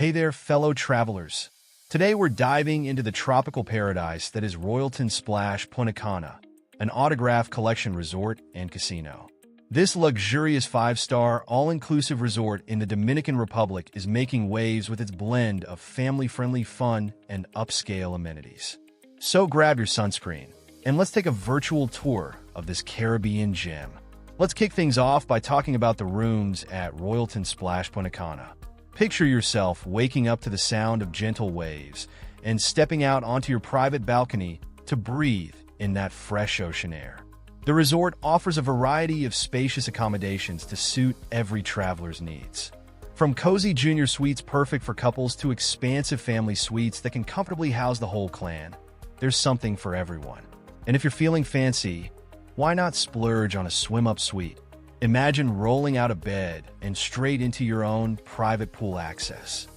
Hey there, fellow travelers. Today we're diving into the tropical paradise that is Royalton Splash Punta Cana, an autograph collection resort and casino. This luxurious five-star, all-inclusive resort in the Dominican Republic is making waves with its blend of family-friendly fun and upscale amenities. So grab your sunscreen, and let's take a virtual tour of this Caribbean gem. Let's kick things off by talking about the rooms at Royalton Splash Punta Cana. Picture yourself waking up to the sound of gentle waves and stepping out onto your private balcony to breathe in that fresh ocean air. The resort offers a variety of spacious accommodations to suit every traveler's needs. From cozy junior suites perfect for couples to expansive family suites that can comfortably house the whole clan, there's something for everyone. And if you're feeling fancy, why not splurge on a swim-up suite? Imagine rolling out of bed and straight into your own private pool access.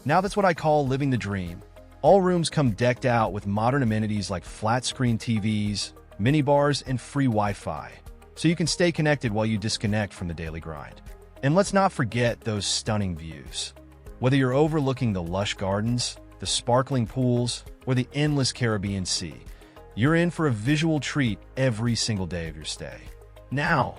Now that's what I call living the dream. All rooms come decked out with modern amenities like flat-screen TVs, minibars, and free Wi-Fi, so you can stay connected while you disconnect from the daily grind. And let's not forget those stunning views. Whether you're overlooking the lush gardens, the sparkling pools, or the endless Caribbean Sea, you're in for a visual treat every single day of your stay. Now,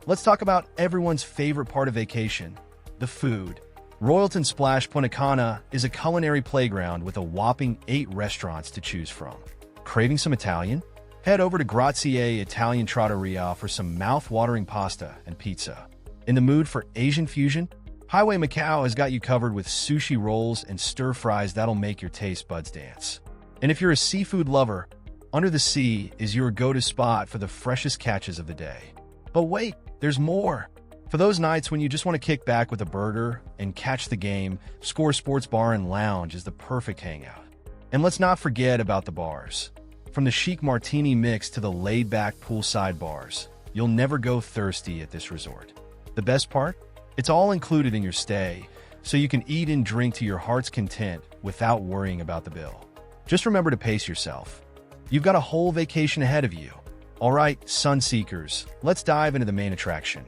let's talk about everyone's favorite part of vacation, the food. Royalton Splash Punta Cana is a culinary playground with a whopping 8 restaurants to choose from. Craving some Italian? Head over to Grazie Italian Trattoria for some mouth-watering pasta and pizza. In the mood for Asian fusion? Highway Macau has got you covered with sushi rolls and stir-fries that'll make your taste buds dance. And if you're a seafood lover, Under the Sea is your go-to spot for the freshest catches of the day. But wait, there's more. For those nights when you just want to kick back with a burger and catch the game, Score Sports Bar and Lounge is the perfect hangout. And let's not forget about the bars. From the chic martini mix to the laid-back poolside bars, you'll never go thirsty at this resort. The best part? It's all included in your stay, so you can eat and drink to your heart's content without worrying about the bill. Just remember to pace yourself. You've got a whole vacation ahead of you. All right, sun seekers, let's dive into the main attraction.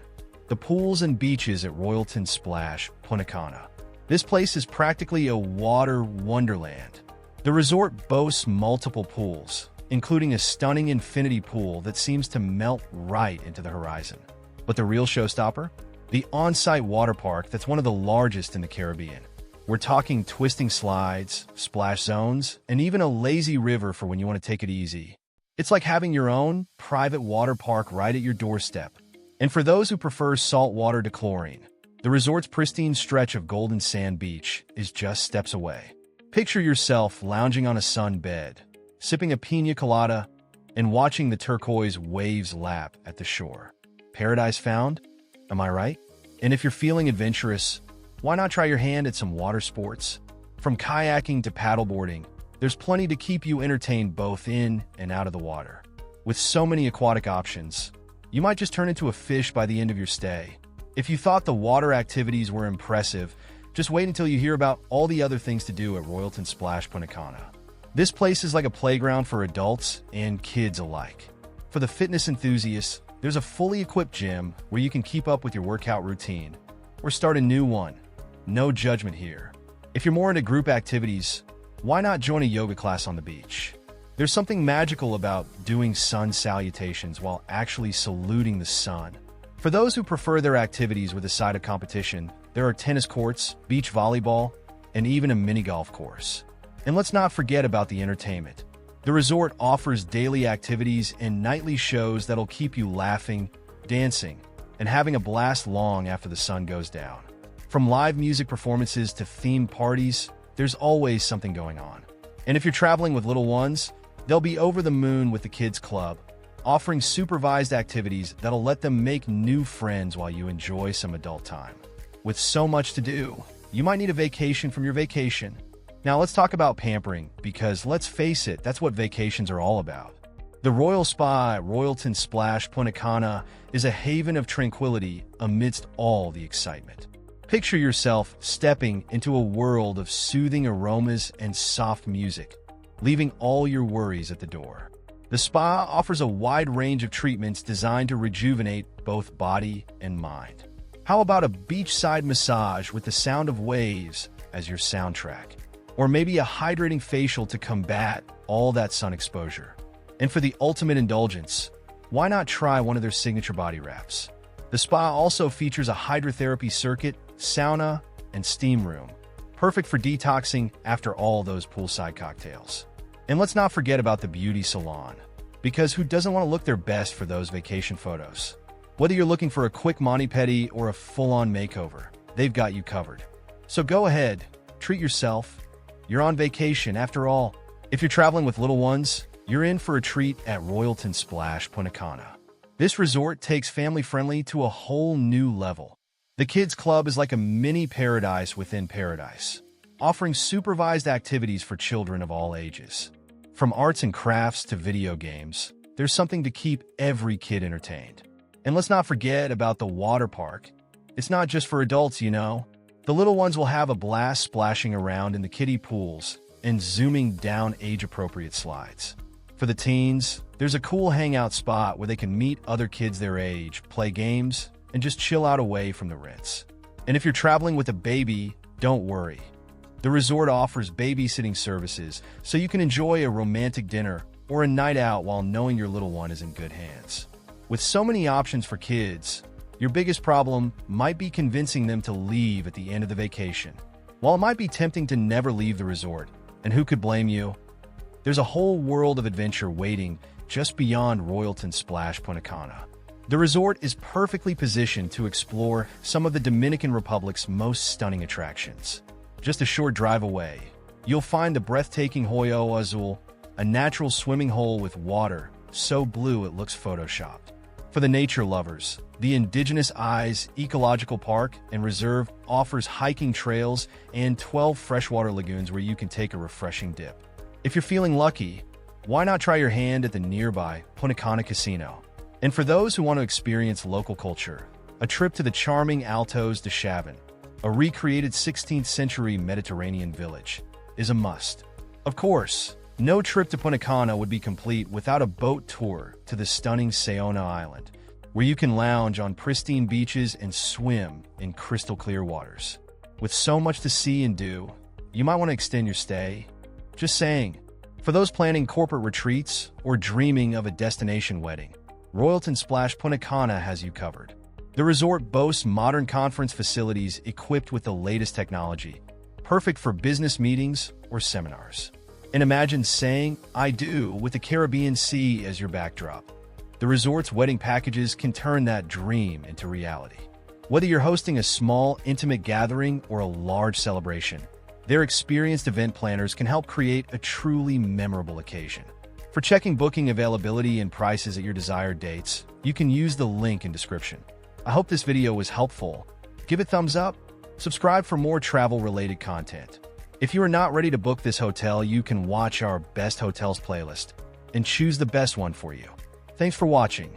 The pools and beaches at Royalton Splash Punta Cana. This place is practically a water wonderland. The resort boasts multiple pools, including a stunning infinity pool that seems to melt right into the horizon. But the real showstopper? The on-site water park that's one of the largest in the Caribbean. We're talking twisting slides, splash zones, and even a lazy river for when you want to take it easy. It's like having your own private water park right at your doorstep. And for those who prefer salt water to chlorine, the resort's pristine stretch of golden sand beach is just steps away. Picture yourself lounging on a sun bed, sipping a piña colada, and watching the turquoise waves lap at the shore. Paradise found? Am I right? And if you're feeling adventurous, why not try your hand at some water sports? From kayaking to paddleboarding, there's plenty to keep you entertained both in and out of the water. With so many aquatic options, you might just turn into a fish by the end of your stay. If you thought the water activities were impressive, just wait until you hear about all the other things to do at Royalton Splash Punta Cana. This place is like a playground for adults and kids alike. For the fitness enthusiasts, there's a fully equipped gym where you can keep up with your workout routine or start a new one. No judgment here. If you're more into group activities, why not join a yoga class on the beach? There's something magical about doing sun salutations while actually saluting the sun. For those who prefer their activities with a side of competition, there are tennis courts, beach volleyball, and even a mini golf course. And let's not forget about the entertainment. The resort offers daily activities and nightly shows that'll keep you laughing, dancing, and having a blast long after the sun goes down. From live music performances to themed parties, there's always something going on. And if you're traveling with little ones, they'll be over the moon with the Kids Club, offering supervised activities that'll let them make new friends while you enjoy some adult time. With so much to do, you might need a vacation from your vacation. Now let's talk about pampering, because let's face it, that's what vacations are all about. The Royal Spa at Royalton Splash Punta Cana is a haven of tranquility amidst all the excitement. Picture yourself stepping into a world of soothing aromas and soft music, leaving all your worries at the door. The spa offers a wide range of treatments designed to rejuvenate both body and mind. How about a beachside massage with the sound of waves as your soundtrack, or maybe a hydrating facial to combat all that sun exposure. And for the ultimate indulgence, why not try one of their signature body wraps? The spa also features a hydrotherapy circuit, sauna, and steam room, perfect for detoxing after all those poolside cocktails. And let's not forget about the beauty salon, because who doesn't want to look their best for those vacation photos? Whether you're looking for a quick mani-pedi or a full-on makeover, they've got you covered. So go ahead, treat yourself. You're on vacation after all. If you're traveling with little ones, you're in for a treat at Royalton Splash Punta Cana. This resort takes family-friendly to a whole new level. The Kids Club is like a mini paradise within paradise, offering supervised activities for children of all ages. From arts and crafts to video games, there's something to keep every kid entertained. And let's not forget about the water park. It's not just for adults, you know. The little ones will have a blast splashing around in the kiddie pools and zooming down age-appropriate slides. For the teens, there's a cool hangout spot where they can meet other kids their age, play games, and just chill out away from the rinse. And if you're traveling with a baby, don't worry. The resort offers babysitting services, so you can enjoy a romantic dinner or a night out while knowing your little one is in good hands. With so many options for kids, your biggest problem might be convincing them to leave at the end of the vacation. While it might be tempting to never leave the resort, and who could blame you? There's a whole world of adventure waiting just beyond Royalton Splash Punta Cana. The resort is perfectly positioned to explore some of the Dominican Republic's most stunning attractions. Just a short drive away, you'll find the breathtaking Hoyo Azul, a natural swimming hole with water so blue it looks photoshopped. For the nature lovers, the Indigenous Eyes Ecological Park and Reserve offers hiking trails and 12 freshwater lagoons where you can take a refreshing dip. If you're feeling lucky, why not try your hand at the nearby Punta Cana Casino? And for those who want to experience local culture, a trip to the charming Altos de Chavín, a recreated 16th century Mediterranean village, is a must. Of course, no trip to Punta Cana would be complete without a boat tour to the stunning Sayona Island, where you can lounge on pristine beaches and swim in crystal clear waters. With so much to see and do, you might want to extend your stay. Just saying, for those planning corporate retreats or dreaming of a destination wedding, Royalton Splash Punta Cana has you covered. The resort boasts modern conference facilities equipped with the latest technology, perfect for business meetings or seminars. And imagine saying, "I do," with the Caribbean Sea as your backdrop. The resort's wedding packages can turn that dream into reality. Whether you're hosting a small, intimate gathering or a large celebration, their experienced event planners can help create a truly memorable occasion. For checking booking availability and prices at your desired dates, you can use the link in description. I hope this video was helpful. Give it a thumbs up, subscribe for more travel-related content. If you are not ready to book this hotel, you can watch our Best Hotels playlist and choose the best one for you. Thanks for watching.